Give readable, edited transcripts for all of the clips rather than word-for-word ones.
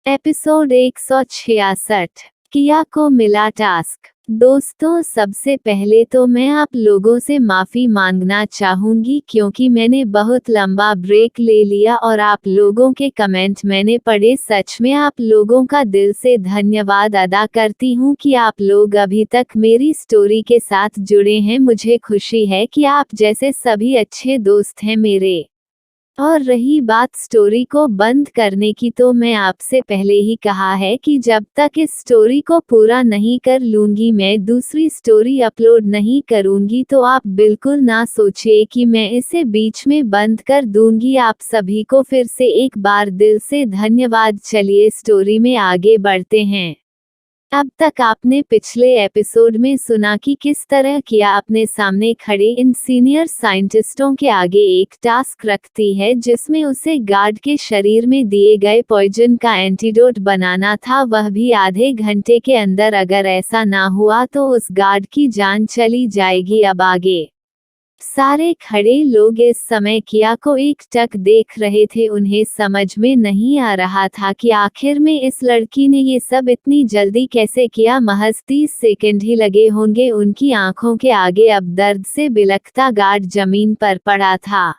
Episode 166। किया को मिला टास्क। दोस्तों, सबसे पहले तो मैं आप लोगों से माफ़ी मांगना चाहूँगी क्योंकि मैंने बहुत लंबा ब्रेक ले लिया और आप लोगों के कमेंट मैंने पढ़े। सच में आप लोगों का दिल से धन्यवाद अदा करती हूँ कि आप लोग अभी तक मेरी स्टोरी के साथ जुड़े हैं। मुझे खुशी है कि आप जैसे सभी अच्छे दोस्त हैं मेरे। और रही बात स्टोरी को बंद करने की, तो मैं आपसे पहले ही कहा है कि जब तक इस स्टोरी को पूरा नहीं कर लूँगी मैं दूसरी स्टोरी अपलोड नहीं करूँगी। तो आप बिल्कुल ना सोचिए कि मैं इसे बीच में बंद कर दूँगी। आप सभी को फिर से एक बार दिल से धन्यवाद। चलिए स्टोरी में आगे बढ़ते हैं। अब तक आपने पिछले एपिसोड में सुना कि किस तरह किया अपने सामने खड़े इन सीनियर साइंटिस्टों के आगे एक टास्क रखती है जिसमें उसे गार्ड के शरीर में दिए गए पॉइजन का एंटीडोट बनाना था, वह भी आधे घंटे के अंदर। अगर ऐसा ना हुआ तो उस गार्ड की जान चली जाएगी। अब आगे सारे खड़े लोग इस समय किया को एकटक देख रहे थे। उन्हें समझ में नहीं आ रहा था कि आखिर में इस लड़की ने ये सब इतनी जल्दी कैसे किया। महज 30 सेकंड ही लगे होंगे। उनकी आंखों के आगे अब दर्द से बिलखता गार्ड जमीन पर पड़ा था।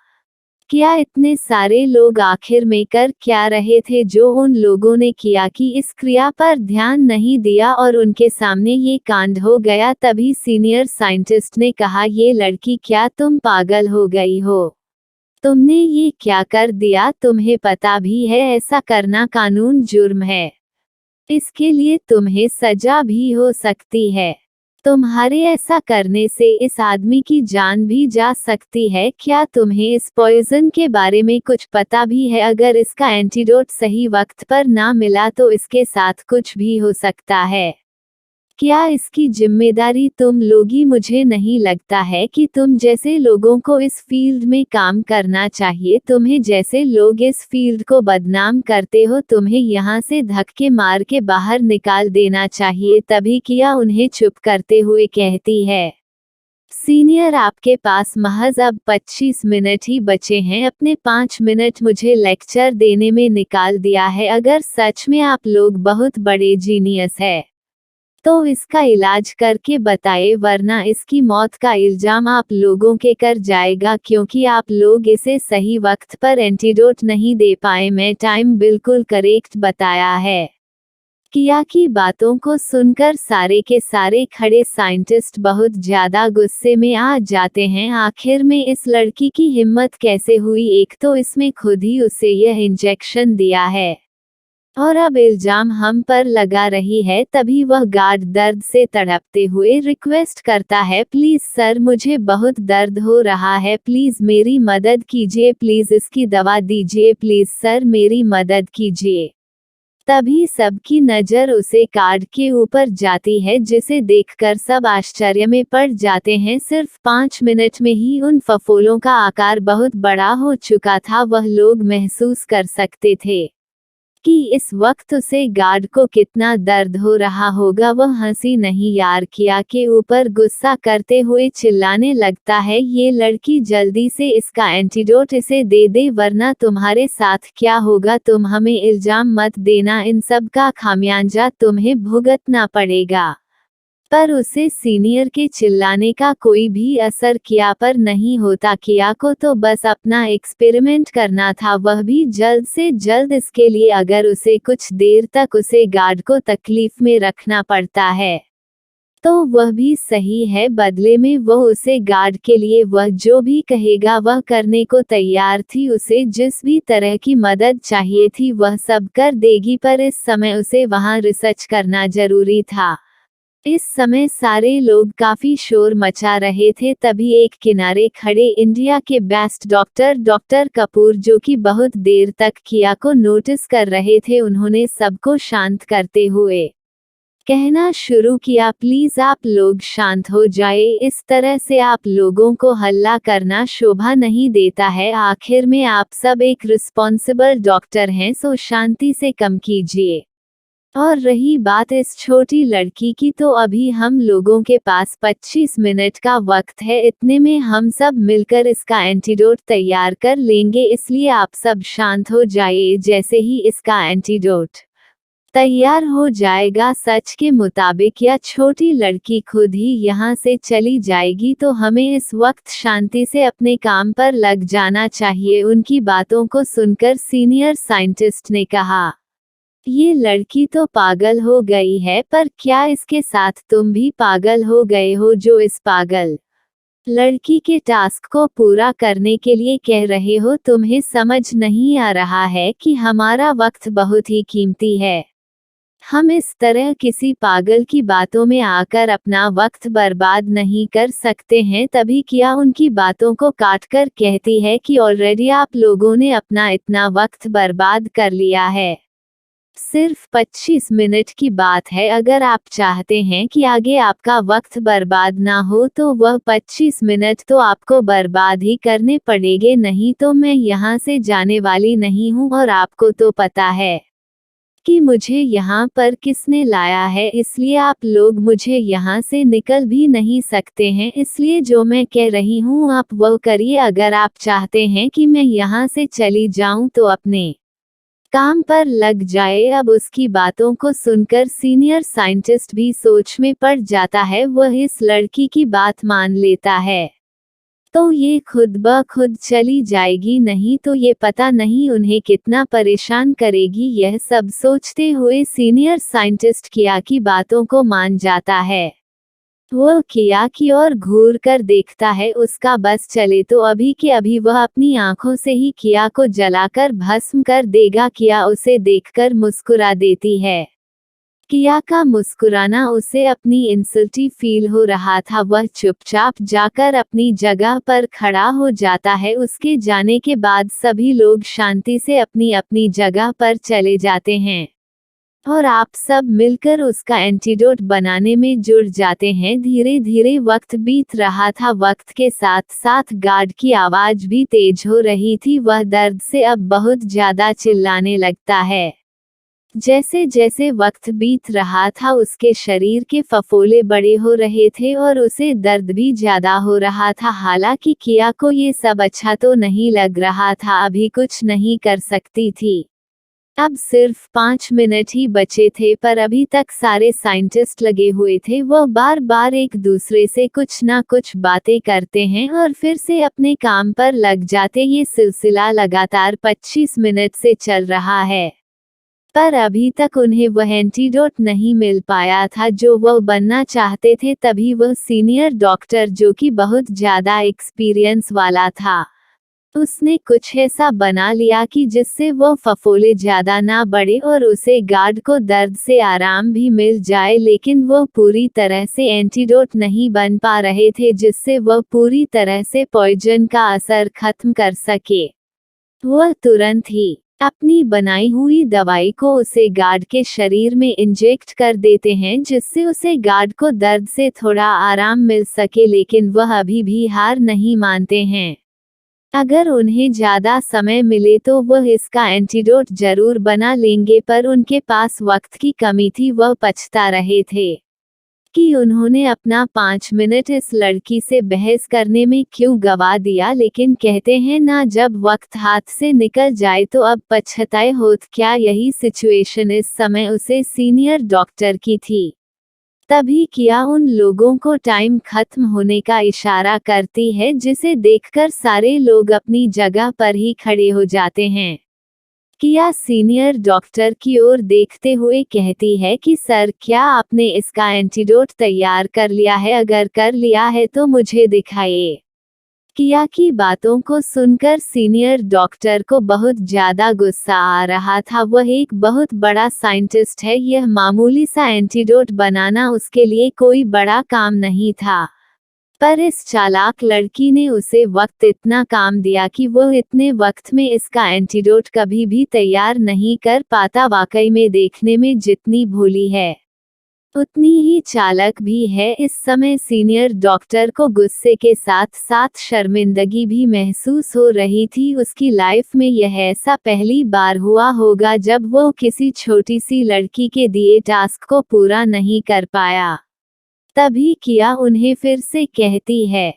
क्या इतने सारे लोग आखिर में कर क्या रहे थे जो उन लोगों ने किया कि इस क्रिया पर ध्यान नहीं दिया और उनके सामने ये कांड हो गया। तभी सीनियर साइंटिस्ट ने कहा, ये लड़की, क्या तुम पागल हो गई हो? तुमने ये क्या कर दिया? तुम्हें पता भी है ऐसा करना कानून जुर्म है। इसके लिए तुम्हें सजा भी हो सकती है। तुम्हारे ऐसा करने से इस आदमी की जान भी जा सकती है। क्या तुम्हें इस पॉइजन के बारे में कुछ पता भी है? अगर इसका एंटीडोट सही वक्त पर ना मिला तो इसके साथ कुछ भी हो सकता है। क्या इसकी जिम्मेदारी तुम लोगी? मुझे नहीं लगता है कि तुम जैसे लोगों को इस फील्ड में काम करना चाहिए। तुम्हें जैसे लोग इस फील्ड को बदनाम करते हो, तुम्हें यहाँ से धक्के मार के बाहर निकाल देना चाहिए। तभी किया उन्हें चुप करते हुए कहती है, सीनियर, आपके पास महज अब 25 मिनट ही बचे हैं। अपने 5 मिनट मुझे लेक्चर देने में निकाल दिया है। अगर सच में आप लोग बहुत बड़े जीनियस है तो इसका इलाज करके बताए, वरना इसकी मौत का इल्जाम आप लोगों के कर जाएगा क्योंकि आप लोग इसे सही वक्त पर एंटीडोट नहीं दे पाए। मैं टाइम बिल्कुल करेक्ट बताया है। किया की बातों को सुनकर सारे के सारे खड़े साइंटिस्ट बहुत ज्यादा गुस्से में आ जाते हैं। आखिर में इस लड़की की हिम्मत कैसे हुई? एक तो इसमें खुद ही उसे यह इंजेक्शन दिया है और अब इल्जाम हम पर लगा रही है। तभी वह गार्ड दर्द से तड़पते हुए रिक्वेस्ट करता है, प्लीज सर, मुझे बहुत दर्द हो रहा है, प्लीज मेरी मदद कीजिए, प्लीज इसकी दवा दीजिए, प्लीज सर मेरी मदद कीजिए। तभी सबकी नज़र उसे गार्ड के ऊपर जाती है जिसे देखकर सब आश्चर्य में पड़ जाते हैं। सिर्फ 5 मिनट में ही उन फफोलों का आकार बहुत बड़ा हो चुका था। वह लोग महसूस कर सकते थे कि इस वक्त उसे गार्ड को कितना दर्द हो रहा होगा। वह हंसी नहीं यार किया के ऊपर गुस्सा करते हुए चिल्लाने लगता है, ये लड़की, जल्दी से इसका एंटीडोट इसे दे दे वरना तुम्हारे साथ क्या होगा। तुम हमें इल्जाम मत देना, इन सब का खामियाजा तुम्हें भुगतना पड़ेगा। पर उसे सीनियर के चिल्लाने का कोई भी असर किया पर नहीं होता। किया को तो बस अपना एक्सपेरिमेंट करना था, वह भी जल्द से जल्द। इसके लिए अगर उसे कुछ देर तक उसे गार्ड को तकलीफ में रखना पड़ता है तो वह भी सही है। बदले में वह उसे गार्ड के लिए वह जो भी कहेगा वह करने को तैयार थी। उसे जिस भी तरह की मदद चाहिए थी वह सब कर देगी, पर इस समय उसे वहां रिसर्च करना जरूरी था। इस समय सारे लोग काफी शोर मचा रहे थे। तभी एक किनारे खड़े इंडिया के बेस्ट डॉक्टर कपूर, जो कि बहुत देर तक किया को नोटिस कर रहे थे, उन्होंने सबको शांत करते हुए कहना शुरू किया, प्लीज आप लोग शांत हो जाए। इस तरह से आप लोगों को हल्ला करना शोभा नहीं देता है। आखिर में आप सब एक रिस्पॉन्सिबल डॉक्टर हैं, सो शांति से कम कीजिए। और रही बात इस छोटी लड़की की, तो अभी हम लोगों के पास 25 मिनट का वक्त है। इतने में हम सब मिलकर इसका एंटीडोट तैयार कर लेंगे, इसलिए आप सब शांत हो जाइए। जैसे ही इसका एंटीडोट तैयार हो जाएगा। सच के मुताबिक या छोटी लड़की खुद ही यहाँ से चली जाएगी, तो हमें इस वक्त शांति से अपने काम पर लग जाना चाहिए। उनकी बातों को सुनकर सीनियर साइंटिस्ट ने कहा, ये लड़की तो पागल हो गई है, पर क्या इसके साथ तुम भी पागल हो गए हो जो इस पागल लड़की के टास्क को पूरा करने के लिए कह रहे हो? तुम्हें समझ नहीं आ रहा है कि हमारा वक्त बहुत ही कीमती है। हम इस तरह किसी पागल की बातों में आकर अपना वक्त बर्बाद नहीं कर सकते हैं। तभी किया उनकी बातों को काटकर कहती है कि ऑलरेडी आप लोगों ने अपना इतना वक्त बर्बाद कर लिया है। सिर्फ 25 मिनट की बात है। अगर आप चाहते हैं कि आगे आपका वक्त बर्बाद ना हो, तो वह 25 मिनट तो आपको बर्बाद ही करने पड़ेंगे, नहीं तो मैं यहाँ से जाने वाली नहीं हूँ। और आपको तो पता है कि मुझे यहाँ पर किसने लाया है, इसलिए आप लोग मुझे यहाँ से निकल भी नहीं सकते हैं। इसलिए जो मैं कह रही हूँ आप वो करिए। अगर आप चाहते हैं कि मैं यहाँ से चली जाऊँ तो अपने काम पर लग जाए। अब उसकी बातों को सुनकर सीनियर साइंटिस्ट भी सोच में पड़ जाता है। वह इस लड़की की बात मान लेता है तो ये खुद ब खुद चली जाएगी, नहीं तो ये पता नहीं उन्हें कितना परेशान करेगी। यह सब सोचते हुए सीनियर साइंटिस्ट किया की बातों को मान जाता है। वह किया की ओर घूर कर देखता है। उसका बस चले तो अभी के अभी वह अपनी आंखों से ही किया को जलाकर भस्म कर देगा। किया उसे देखकर मुस्कुरा देती है। किया का मुस्कुराना उसे अपनी इंसल्टी फील हो रहा था। वह चुपचाप जाकर अपनी जगह पर खड़ा हो जाता है। उसके जाने के बाद सभी लोग शांति से अपनी अपनी जगह पर चले जाते हैं और आप सब मिलकर उसका एंटीडोट बनाने में जुड़ जाते हैं। धीरे धीरे वक्त बीत रहा था। वक्त के साथ साथ गार्ड की आवाज भी तेज हो रही थी। वह दर्द से अब बहुत ज्यादा चिल्लाने लगता है। जैसे जैसे वक्त बीत रहा था उसके शरीर के फफोले बड़े हो रहे थे और उसे दर्द भी ज्यादा हो रहा था। हालांकि किया को ये सब अच्छा तो नहीं लग रहा था। अभी कुछ नहीं कर सकती थी। अब सिर्फ 5 मिनट ही बचे थे, पर अभी तक सारे साइंटिस्ट लगे हुए थे। वह बार बार एक दूसरे से कुछ ना कुछ बातें करते हैं और फिर से अपने काम पर लग जाते। ये सिलसिला लगातार 25 मिनट से चल रहा है, पर अभी तक उन्हें वह एंटीडोट नहीं मिल पाया था जो वह बनना चाहते थे। तभी वह सीनियर डॉक्टर, जो कि बहुत ज्यादा एक्सपीरियंस वाला था, उसने कुछ ऐसा बना लिया कि जिससे वो फफोले ज्यादा ना बढ़े और उसे गार्ड को दर्द से आराम भी मिल जाए। लेकिन वो पूरी तरह से एंटीडोट नहीं बन पा रहे थे जिससे वह पूरी तरह से पॉइजन का असर खत्म कर सके। वह तुरंत ही अपनी बनाई हुई दवाई को उसे गार्ड के शरीर में इंजेक्ट कर देते हैं, जिससे उसे गार्ड को दर्द से थोड़ा आराम मिल सके। लेकिन वह अभी भी हार नहीं मानते हैं। अगर उन्हें ज्यादा समय मिले तो वह इसका एंटीडोट जरूर बना लेंगे, पर उनके पास वक्त की कमी थी। वह पछता रहे थे कि उन्होंने अपना 5 मिनट इस लड़की से बहस करने में क्यों गवा दिया। लेकिन कहते हैं ना, जब वक्त हाथ से निकल जाए तो अब पछताए होत क्या। यही सिचुएशन इस समय उसे सीनियर डॉक्टर की थी। तभी किया उन लोगों को टाइम खत्म होने का इशारा करती है, जिसे देखकर सारे लोग अपनी जगह पर ही खड़े हो जाते हैं। किया सीनियर डॉक्टर की ओर देखते हुए कहती है कि सर, क्या आपने इसका एंटीडोट तैयार कर लिया है? अगर कर लिया है तो मुझे दिखाइए। किया की बातों को सुनकर सीनियर डॉक्टर को बहुत ज्यादा गुस्सा आ रहा था। वह एक बहुत बड़ा साइंटिस्ट है। यह मामूली सा एंटीडोट बनाना उसके लिए कोई बड़ा काम नहीं था, पर इस चालाक लड़की ने उसे वक्त इतना काम दिया कि वो इतने वक्त में इसका एंटीडोट कभी भी तैयार नहीं कर पाता। वाकई में देखने में जितनी भोली है उतनी ही चालाक भी है। इस समय सीनियर डॉक्टर को गुस्से के साथ साथ शर्मिंदगी भी महसूस हो रही थी। उसकी लाइफ में यह ऐसा पहली बार हुआ होगा जब वो किसी छोटी सी लड़की के दिए टास्क को पूरा नहीं कर पाया। तभी किया उन्हें फिर से कहती है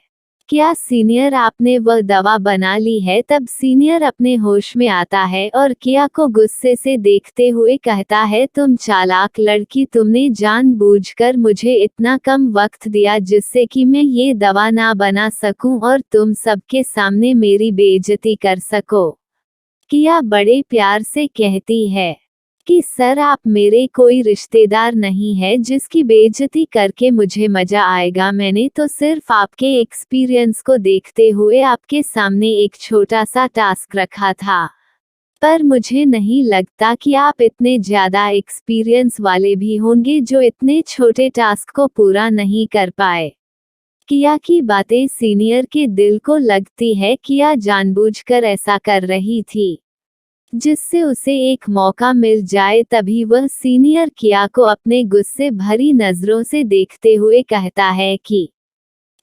क्या सीनियर आपने वह दवा बना ली है? तब सीनियर अपने होश में आता है और किया को गुस्से से देखते हुए कहता है, तुम चालाक लड़की, तुमने जानबूझकर मुझे इतना कम वक्त दिया जिससे कि मैं ये दवा ना बना सकूं और तुम सबके सामने मेरी बेइज्जती कर सको। किया बड़े प्यार से कहती है कि सर, आप मेरे कोई रिश्तेदार नहीं है जिसकी बेइज्जती करके मुझे मजा आएगा। मैंने तो सिर्फ आपके एक्सपीरियंस को देखते हुए आपके सामने एक छोटा सा टास्क रखा था, पर मुझे नहीं लगता कि आप इतने ज्यादा एक्सपीरियंस वाले भी होंगे जो इतने छोटे टास्क को पूरा नहीं कर पाए। किया की बातें सीनियर के दिल को लगती है। किया जानबूझकर ऐसा कर रही थी जिससे उसे एक मौका मिल जाए। तभी वह सीनियर किया को अपने गुस्से भरी नजरों से देखते हुए कहता है कि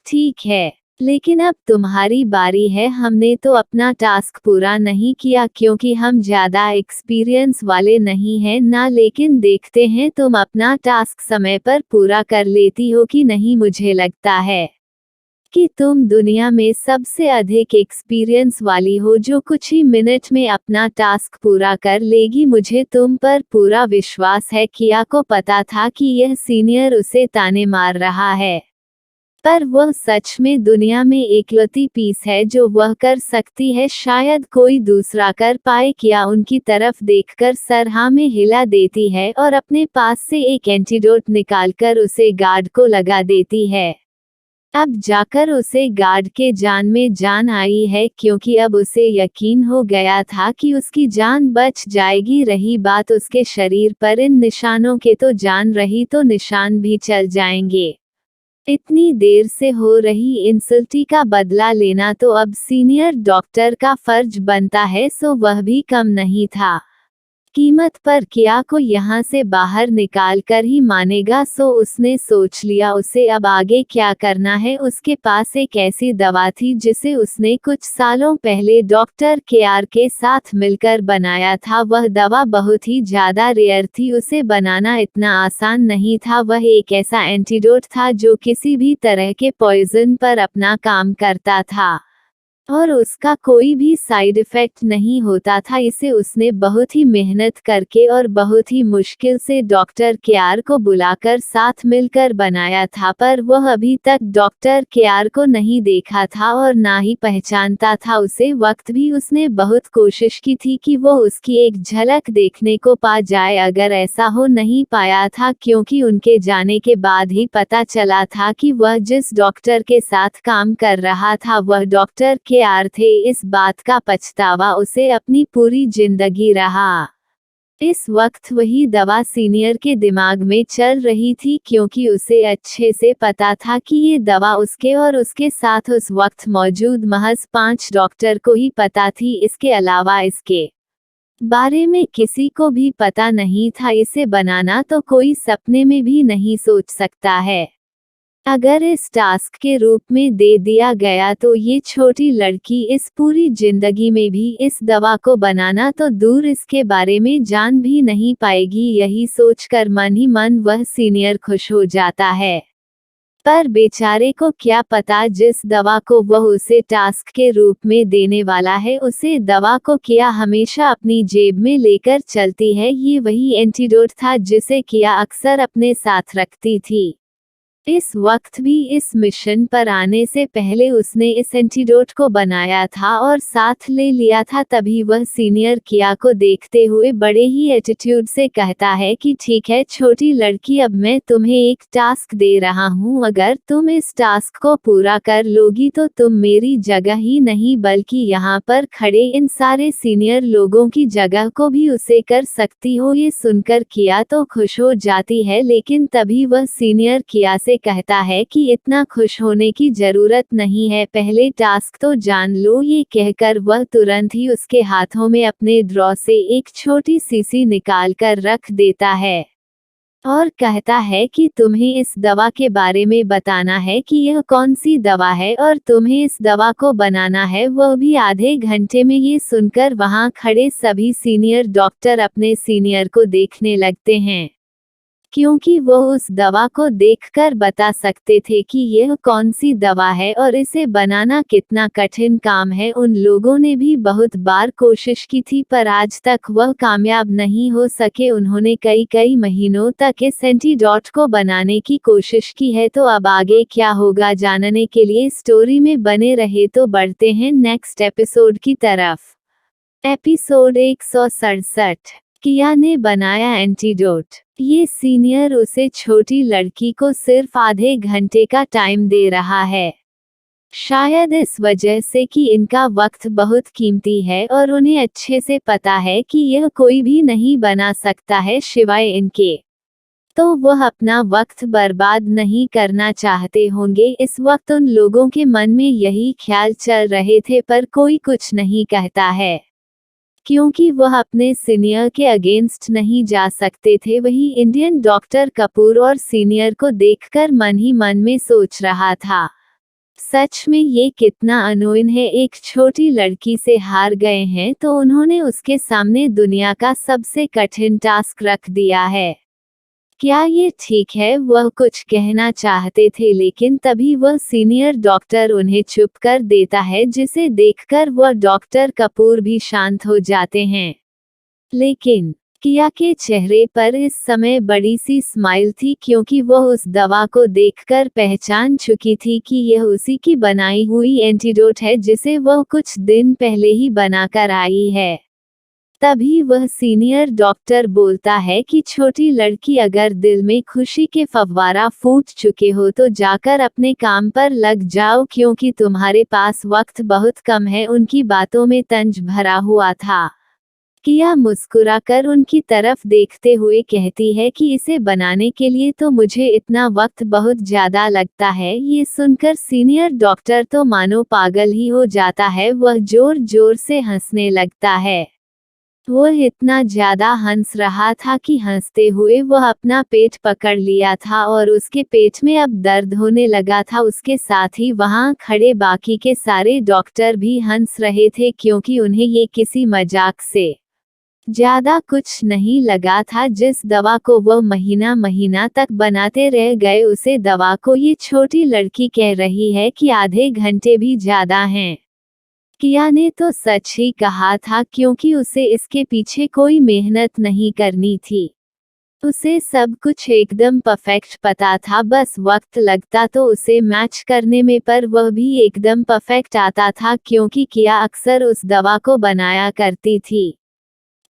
ठीक है, लेकिन अब तुम्हारी बारी है। हमने तो अपना टास्क पूरा नहीं किया क्योंकि हम ज्यादा एक्सपीरियंस वाले नहीं हैं ना, लेकिन देखते हैं तुम अपना टास्क समय पर पूरा कर लेती हो कि नहीं। मुझे लगता है कि तुम दुनिया में सबसे अधिक एक्सपीरियंस वाली हो जो कुछ ही मिनट में अपना टास्क पूरा कर लेगी। मुझे तुम पर पूरा विश्वास है। किया को पता था कि यह सीनियर उसे ताने मार रहा है, पर वह सच में दुनिया में एकलौती पीस है जो वह कर सकती है, शायद कोई दूसरा कर पाए। किया उनकी तरफ देखकर सर हाँ में हिला देती है और अपने पास से एक एंटीडोट निकालकर उसे गार्ड को लगा देती है। अब जाकर उसे गार्ड के जान में जान आई है, क्योंकि अब उसे यकीन हो गया था कि उसकी जान बच जाएगी। रही बात उसके शरीर पर इन निशानों के, तो जान रही तो निशान भी चल जाएंगे। इतनी देर से हो रही इंसल्टी का बदला लेना तो अब सीनियर डॉक्टर का फर्ज बनता है, सो वह भी कम नहीं था। कीमत पर किया को यहाँ से बाहर निकाल कर ही मानेगा, सो उसने सोच लिया उसे अब आगे क्या करना है। उसके पास एक ऐसी दवा थी जिसे उसने कुछ सालों पहले डॉक्टर केआर के साथ मिलकर बनाया था। वह दवा बहुत ही ज्यादा रेयर थी, उसे बनाना इतना आसान नहीं था। वह एक ऐसा एंटीडोट था जो किसी भी तरह के पॉइजन पर अपना काम करता था और उसका कोई भी साइड इफेक्ट नहीं होता था। इसे उसने बहुत ही मेहनत करके और बहुत ही मुश्किल से डॉक्टर केआर को बुलाकर साथ मिलकर बनाया था, पर वह अभी तक डॉक्टर केआर को नहीं देखा था और ना ही पहचानता था उसे। वक्त भी उसने बहुत कोशिश की थी कि वो उसकी एक झलक देखने को पा जाए, अगर ऐसा हो नहीं पाया था क्योंकि उनके जाने के बाद ही पता चला था कि वह जिस डॉक्टर के साथ काम कर रहा था वह डॉक्टर केआर थे। इस बात का पछतावा उसे अपनी पूरी जिंदगी रहा। इस वक्त वही दवा सीनियर के दिमाग में चल रही थी, क्योंकि उसे अच्छे से पता था कि ये दवा उसके और उसके साथ उस वक्त मौजूद महज 5 डॉक्टर को ही पता थी। इसके अलावा इसके बारे में किसी को भी पता नहीं था। इसे बनाना तो कोई सपने में भी नहीं सोच सकता है। अगर इस टास्क के रूप में दे दिया गया तो ये छोटी लड़की इस पूरी जिंदगी में भी इस दवा को बनाना तो दूर, इसके बारे में जान भी नहीं पाएगी। यही सोचकर मन ही मन वह सीनियर खुश हो जाता है। पर बेचारे को क्या पता जिस दवा को वह उसे टास्क के रूप में देने वाला है, उसे दवा को किया हमेशा अपनी जेब में लेकर चलती है। ये वही एंटीडोट था जिसे किया अक्सर अपने साथ रखती थी। इस वक्त भी इस मिशन पर आने से पहले उसने इस एंटीडोट को बनाया था और साथ ले लिया था। तभी वह सीनियर किया को देखते हुए बड़े ही एटीट्यूड से कहता है कि ठीक है छोटी लड़की, अब मैं तुम्हें एक टास्क दे रहा हूँ। अगर तुम इस टास्क को पूरा कर लोगी तो तुम मेरी जगह ही नहीं बल्कि यहाँ पर खड़े इन सारे सीनियर लोगों की जगह को भी उसे कर सकती हो। ये सुनकर किया तो खुश हो जाती है, लेकिन तभी वह सीनियर किया से कहता है कि इतना खुश होने की जरूरत नहीं है, पहले टास्क तो जान लो। ये कहकर वह तुरंत ही उसके हाथों में अपने ड्रॉ से एक छोटी शीशी निकाल कर रख देता है और कहता है कि तुम्हें इस दवा के बारे में बताना है कि यह कौन सी दवा है और तुम्हें इस दवा को बनाना है, वह भी आधे घंटे में। ये सुनकर वहां खड़े सभी सीनियर डॉक्टर अपने सीनियर को देखने लगते हैं। क्योंकि वो उस दवा को देखकर बता सकते थे कि यह कौन सी दवा है और इसे बनाना कितना कठिन काम है। उन लोगों ने भी बहुत बार कोशिश की थी पर आज तक वह कामयाब नहीं हो सके। उन्होंने कई महीनों तक इस एंटीडोट को बनाने की कोशिश की है। तो अब आगे क्या होगा जानने के लिए स्टोरी में बने रहे। तो बढ़ते हैं नेक्स्ट एपिसोड की तरफ। एपिसोड 167, किया ने बनाया एंटीडोट। ये सीनियर उसे छोटी लड़की को सिर्फ आधे घंटे का टाइम दे रहा है, शायद इस वजह से कि इनका वक्त बहुत कीमती है और उन्हें अच्छे से पता है कि यह कोई भी नहीं बना सकता है सिवाय इनके। तो वह अपना वक्त बर्बाद नहीं करना चाहते होंगे। इस वक्त उन लोगों के मन में यही ख्याल चल रहे थे पर कोई कुछ नहीं कहता है क्योंकि वह अपने सीनियर के अगेंस्ट नहीं जा सकते थे। वही इंडियन डॉक्टर कपूर और सीनियर को देखकर मन ही मन में सोच रहा था, सच में ये कितना अनोइंग है, एक छोटी लड़की से हार गए हैं तो उन्होंने उसके सामने दुनिया का सबसे कठिन टास्क रख दिया है। क्या ये ठीक है? वह कुछ कहना चाहते थे लेकिन तभी वह सीनियर डॉक्टर उन्हें चुप कर देता है, जिसे देखकर वह डॉक्टर कपूर भी शांत हो जाते हैं। लेकिन किया के चेहरे पर इस समय बड़ी सी स्माइल थी क्योंकि वह उस दवा को देखकर पहचान चुकी थी कि यह उसी की बनाई हुई एंटीडोट है जिसे वह कुछ दिन पहले ही बनाकर आई है। तभी वह सीनियर डॉक्टर बोलता है कि छोटी लड़की, अगर दिल में खुशी के फव्वारा फूट चुके हो तो जाकर अपने काम पर लग जाओ क्योंकि तुम्हारे पास वक्त बहुत कम है। उनकी बातों में तंज भरा हुआ था। किया मुस्कुराकर उनकी तरफ देखते हुए कहती है कि इसे बनाने के लिए तो मुझे इतना वक्त बहुत ज्यादा लगता है। ये सुनकर सीनियर डॉक्टर तो मानो पागल ही हो जाता है। वह जोर जोर से हंसने लगता है। वह इतना ज्यादा हंस रहा था कि हंसते हुए वह अपना पेट पकड़ लिया था और उसके पेट में अब दर्द होने लगा था। उसके साथ ही वहां खड़े बाकी के सारे डॉक्टर भी हंस रहे थे क्योंकि उन्हें ये किसी मजाक से ज्यादा कुछ नहीं लगा था। जिस दवा को वह महीना तक बनाते रह गए, उसे दवा को ये छोटी लड़की कह रही है कि आधे घंटे भी ज्यादा हैं। किया ने तो सच ही कहा था क्योंकि उसे इसके पीछे कोई मेहनत नहीं करनी थी। उसे सब कुछ एकदम परफेक्ट पता था, बस वक्त लगता तो उसे मैच करने में, पर वह भी एकदम परफेक्ट आता था क्योंकि किया अक्सर उस दवा को बनाया करती थी।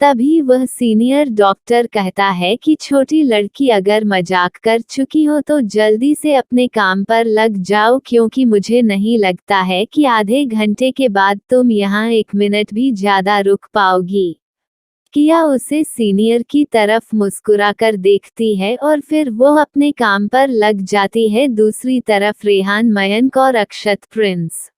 तभी वह सीनियर डॉक्टर कहता है कि छोटी लड़की, अगर मजाक कर चुकी हो तो जल्दी से अपने काम पर लग जाओ क्योंकि मुझे नहीं लगता है कि आधे घंटे के बाद तुम यहाँ 1 मिनट भी ज्यादा रुक पाओगी। किया उसे सीनियर की तरफ मुस्कुराकर देखती है और फिर वो अपने काम पर लग जाती है। दूसरी तरफ रेहान, मयंक और अक्षत प्रिंस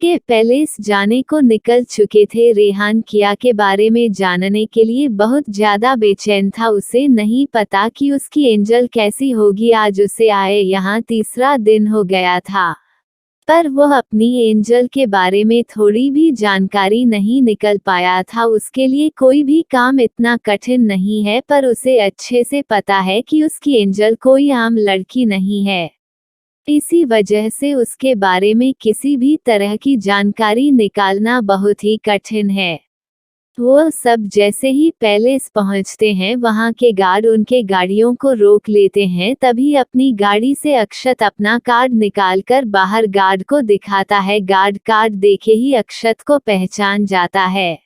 के पैलेस जाने को निकल चुके थे। रेहान किया के बारे में जानने के लिए बहुत ज्यादा बेचैन था। उसे नहीं पता कि उसकी एंजल कैसी होगी। आज उसे आए यहाँ 3रा दिन हो गया था, पर वह अपनी एंजल के बारे में थोड़ी भी जानकारी नहीं निकल पाया था। उसके लिए कोई भी काम इतना कठिन नहीं है, पर उसे अच्छे से पता है कि उसकी एंजल कोई आम लड़की नहीं है। इसी वजह से उसके बारे में किसी भी तरह की जानकारी निकालना बहुत ही कठिन है। वो सब जैसे ही पैलेस पहुंचते हैं, वहां के गार्ड उनके गाड़ियों को रोक लेते हैं। तभी अपनी गाड़ी से अक्षत अपना कार्ड निकालकर बाहर गार्ड को दिखाता है। गार्ड कार्ड देखे ही अक्षत को पहचान जाता है।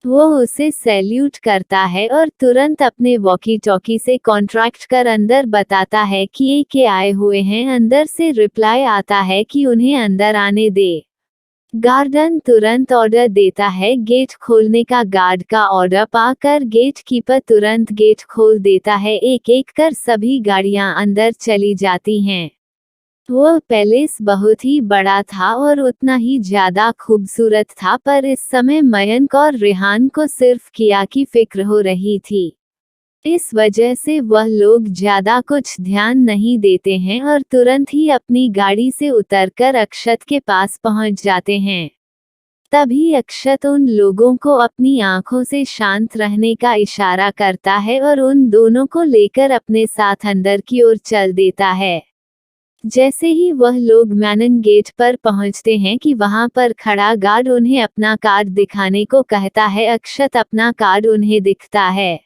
वो उसे सैल्यूट करता है और तुरंत अपने वॉकी टॉकी से कॉन्ट्रैक्ट कर अंदर बताता है कि ये के आए हुए हैं। अंदर से रिप्लाई आता है कि उन्हें अंदर आने दे। गार्डन तुरंत ऑर्डर देता है गेट खोलने का। गार्ड का ऑर्डर पाकर गेट कीपर तुरंत गेट खोल देता है। एक एक कर सभी गाड़ियां अंदर चली जाती हैं। वह पैलेस बहुत ही बड़ा था और उतना ही ज्यादा खूबसूरत था, पर इस समय मयंक और रेहान को सिर्फ किया की फिक्र हो रही थी। इस वजह से वह लोग ज्यादा कुछ ध्यान नहीं देते हैं और तुरंत ही अपनी गाड़ी से उतरकर अक्षत के पास पहुंच जाते हैं। तभी अक्षत उन लोगों को अपनी आंखों से शांत रहने का इशारा करता है और उन दोनों को लेकर अपने साथ अंदर की ओर चल देता है। जैसे ही वह लोग मैनन गेट पर पहुंचते हैं कि वहां पर खड़ा गार्ड उन्हें अपना कार्ड दिखाने को कहता है। अक्षत अपना कार्ड उन्हें दिखता है।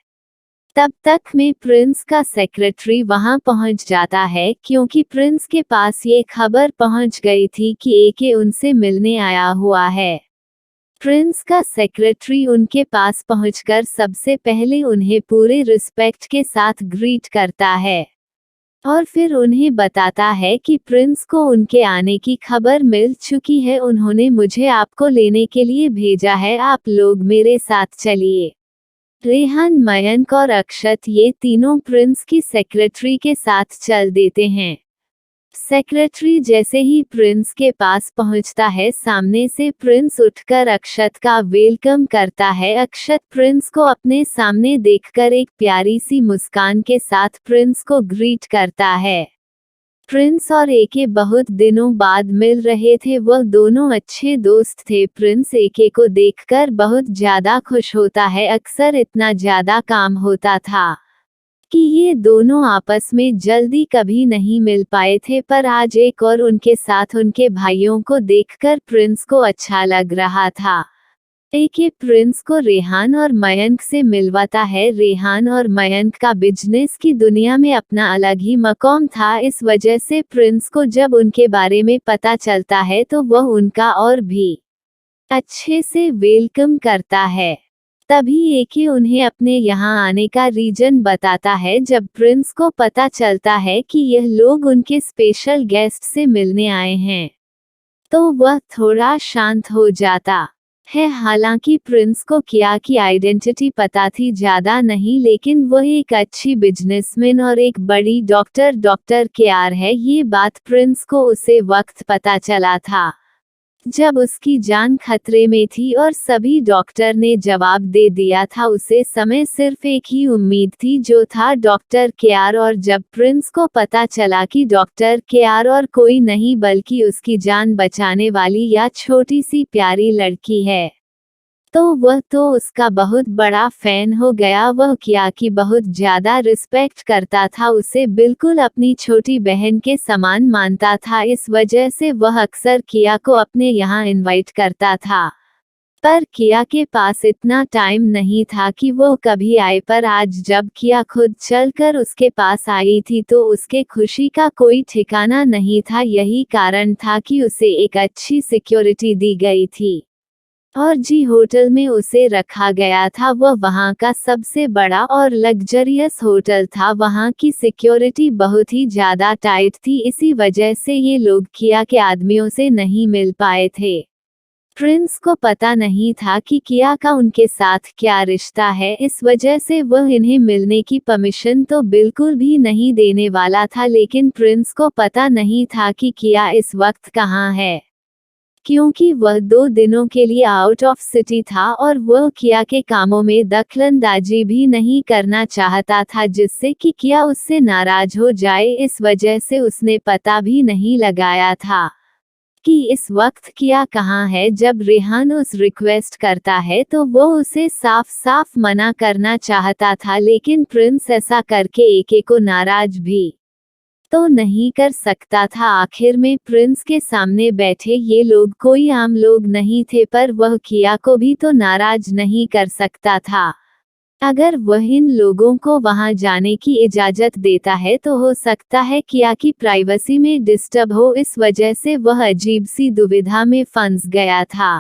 तब तक में प्रिंस का सेक्रेटरी वहां पहुंच जाता है, क्योंकि प्रिंस के पास ये खबर पहुंच गई थी कि एके उनसे मिलने आया हुआ है। प्रिंस का सेक्रेटरी उनके पास पहुंचकर सबसे पहले उन्हें पूरे रिस्पेक्ट के साथ ग्रीट करता है और फिर उन्हें बताता है कि प्रिंस को उनके आने की खबर मिल चुकी है। उन्होंने मुझे आपको लेने के लिए भेजा है, आप लोग मेरे साथ चलिए। रेहान, मयंक और अक्षत ये तीनों प्रिंस की सेक्रेटरी के साथ चल देते हैं। सेक्रेटरी जैसे ही प्रिंस के पास पहुंचता है, सामने से प्रिंस उठकर अक्षत का वेलकम करता है। अक्षत प्रिंस को अपने सामने देखकर एक प्यारी सी मुस्कान के साथ प्रिंस को ग्रीट करता है। प्रिंस और एके बहुत दिनों बाद मिल रहे थे, वह दोनों अच्छे दोस्त थे। प्रिंस एके को देखकर बहुत ज्यादा खुश होता है। अक्सर इतना ज्यादा काम होता था कि ये दोनों आपस में जल्दी कभी नहीं मिल पाए थे, पर आज एक और उनके साथ उनके भाइयों को देखकर प्रिंस को अच्छा लग रहा था। एके प्रिंस को रेहान और मयंक से मिलवाता है। रेहान और मयंक का बिजनेस की दुनिया में अपना अलग ही मकाम था, इस वजह से प्रिंस को जब उनके बारे में पता चलता है तो वह उनका और भी अच्छे से वेलकम करता है। तभी एके उन्हें अपने यहाँ आने का रीजन बताता है। जब प्रिंस को पता चलता है कि यह लोग उनके स्पेशल गेस्ट से मिलने आए हैं, तो वह थोड़ा शांत हो जाता है। हालांकि प्रिंस को किया की आइडेंटिटी पता थी, ज्यादा नहीं, लेकिन वह एक अच्छी बिजनेसमैन और एक बड़ी डॉक्टर केआर है, ये बात प्रिंस को उसे वक्त पता चला था जब उसकी जान खतरे में थी और सभी डॉक्टर ने जवाब दे दिया था। उसे समय सिर्फ एक ही उम्मीद थी, जो था डॉक्टर केआर। और जब प्रिंस को पता चला कि डॉक्टर केआर और कोई नहीं बल्कि उसकी जान बचाने वाली या छोटी सी प्यारी लड़की है, तो वह तो उसका बहुत बड़ा फैन हो गया। वह किया की बहुत ज्यादा रिस्पेक्ट करता था, उसे बिल्कुल अपनी छोटी बहन के समान मानता था। इस वजह से वह अक्सर किया को अपने यहाँ इनवाइट करता था, पर किया के पास इतना टाइम नहीं था कि वो कभी आए। पर आज जब किया खुद चलकर उसके पास आई थी तो उसके खुशी का कोई ठिकाना नहीं था। यही कारण था कि उसे एक अच्छी सिक्योरिटी दी गई थी और जी होटल में उसे रखा गया था, वह वहां का सबसे बड़ा और लग्जरियस होटल था। वहां की सिक्योरिटी बहुत ही ज्यादा टाइट थी, इसी वजह से ये लोग किया के आदमियों से नहीं मिल पाए थे। प्रिंस को पता नहीं था कि किया का उनके साथ क्या रिश्ता है, इस वजह से वह इन्हें मिलने की परमिशन तो बिल्कुल भी नहीं देने वाला था। लेकिन प्रिंस को पता नहीं था कि किया इस वक्त कहाँ है, क्योंकि वह 2 दिनों के लिए आउट ऑफ सिटी था और वह किया के कामों में दखलंदाजी भी नहीं करना चाहता था, जिससे कि किया उससे नाराज हो जाए। इस वजह से उसने पता भी नहीं लगाया था कि इस वक्त किया कहाँ है। जब रेहान उस रिक्वेस्ट करता है तो वो उसे साफ साफ मना करना चाहता था, लेकिन प्रिंस ऐसा करके एके को नाराज भी तो नहीं कर सकता था। आखिर में प्रिंस के सामने बैठे ये लोग कोई आम लोग नहीं थे, पर वह किया को भी तो नाराज नहीं कर सकता था। अगर वह इन लोगों को वहां जाने की इजाजत देता है तो हो सकता है किया की प्राइवेसी में डिस्टर्ब हो, इस वजह से वह अजीब सी दुविधा में फंस गया था।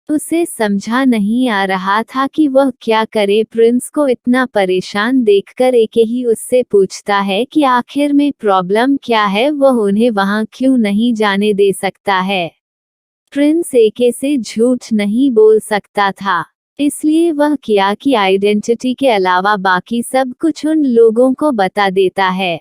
उसे समझा नहीं आ रहा था कि वह क्या करे। प्रिंस को इतना परेशान देखकर एके ही उससे पूछता है कि आखिर में प्रॉब्लम क्या है, वह उन्हें वहां क्यों नहीं जाने दे सकता है। प्रिंस एके से झूठ नहीं बोल सकता था, इसलिए वह किया की आइडेंटिटी के अलावा बाकी सब कुछ उन लोगों को बता देता है,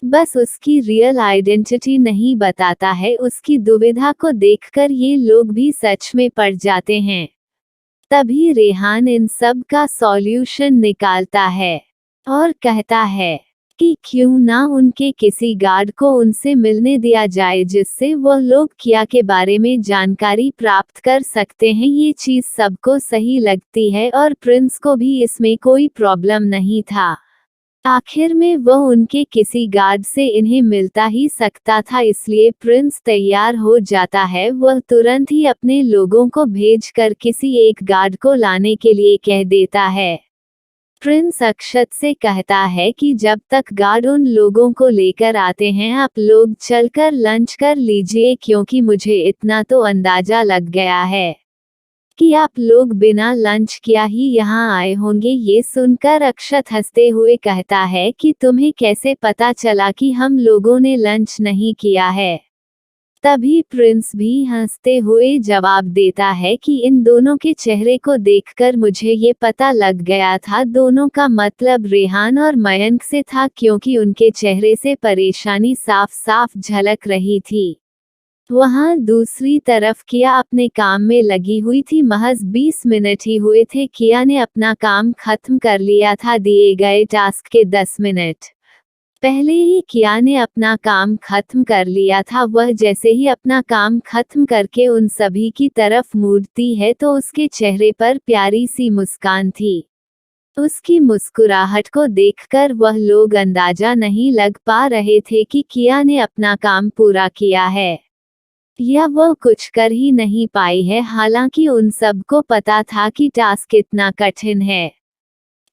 बस उसकी रियल आइडेंटिटी नहीं बताता है। उसकी दुविधा को देखकर ये लोग भी सच में पड़ जाते हैं। तभी रेहान इन सब का सॉल्यूशन निकालता है और कहता है कि क्यों ना उनके किसी गार्ड को उनसे मिलने दिया जाए जिससे वह लोग किया के बारे में जानकारी प्राप्त कर सकते हैं। ये चीज सबको सही लगती है और प्रिंस को भी इसमें कोई प्रॉब्लम नहीं था। आखिर में वह उनके किसी गार्ड से इन्हें मिलता ही सकता था, इसलिए प्रिंस तैयार हो जाता है। वह तुरंत ही अपने लोगों को भेजकर किसी एक गार्ड को लाने के लिए कह देता है। प्रिंस अक्षत से कहता है कि जब तक गार्ड उन लोगों को लेकर आते हैं आप लोग चलकर लंच कर लीजिए, क्योंकि मुझे इतना तो अंदाजा लग गया है कि आप लोग बिना लंच किया ही यहाँ आए होंगे। ये सुनकर अक्षत हंसते हुए कहता है कि तुम्हें कैसे पता चला कि हम लोगों ने लंच नहीं किया है। तभी प्रिंस भी हंसते हुए जवाब देता है कि इन दोनों के चेहरे को देखकर मुझे ये पता लग गया था, दोनों का मतलब रेहान और मयंक से था, क्योंकि उनके चेहरे से परेशानी साफ साफ झलक रही थी। वहाँ दूसरी तरफ किया अपने काम में लगी हुई थी। महज 20 मिनट ही हुए थे, किया ने अपना काम खत्म कर लिया था दिए गए टास्क के 10 मिनट पहले ही किया ने अपना काम खत्म कर लिया था। वह जैसे ही अपना काम खत्म करके उन सभी की तरफ मुड़ती है तो उसके चेहरे पर प्यारी सी मुस्कान थी। उसकी मुस्कुराहट को देखकर वह लोग अंदाजा नहीं लग पा रहे थे कि किया ने अपना काम पूरा किया है या वह कुछ कर ही नहीं पाई है। हालांकि उन सबको पता था कि टास्क इतना कठिन है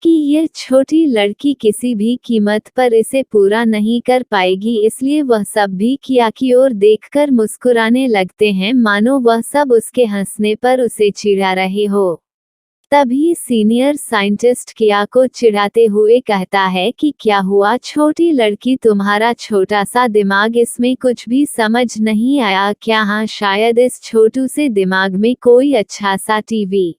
कि यह छोटी लड़की किसी भी कीमत पर इसे पूरा नहीं कर पाएगी, इसलिए वह सब भी किया की ओर देखकर मुस्कुराने लगते हैं, मानो वह सब उसके हंसने पर उसे चिढ़ा रहे हो। तभी सीनियर साइंटिस्ट किया को चिढ़ाते हुए कहता है कि क्या हुआ छोटी लड़की, तुम्हारा छोटा सा दिमाग, इसमें कुछ भी समझ नहीं आया क्या? हाँ, शायद इस छोटू से दिमाग में कोई अच्छा सा टीवी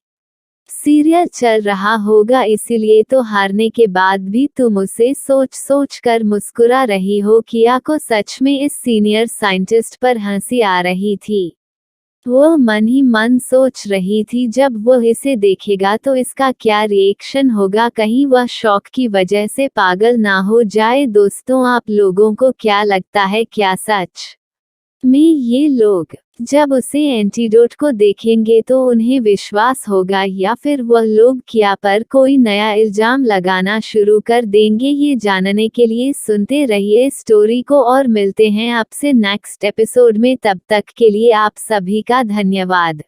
सीरियल चल रहा होगा, इसीलिए तो हारने के बाद भी तुम उसे सोच सोच कर मुस्कुरा रही हो। किया को सच में इस सीनियर साइंटिस्ट पर हंसी आ रही थी। वो मन ही मन सोच रही थी जब वो इसे देखेगा तो इसका क्या रिएक्शन होगा, कहीं वह शौक की वजह से पागल ना हो जाए। दोस्तों, आप लोगों को क्या लगता है, क्या सच में ये लोग जब उसे एंटीडोट को देखेंगे तो उन्हें विश्वास होगा, या फिर वह लोग किया पर कोई नया इल्जाम लगाना शुरू कर देंगे? ये जानने के लिए सुनते रहिए स्टोरी को और मिलते हैं आपसे नेक्स्ट एपिसोड में। तब तक के लिए आप सभी का धन्यवाद।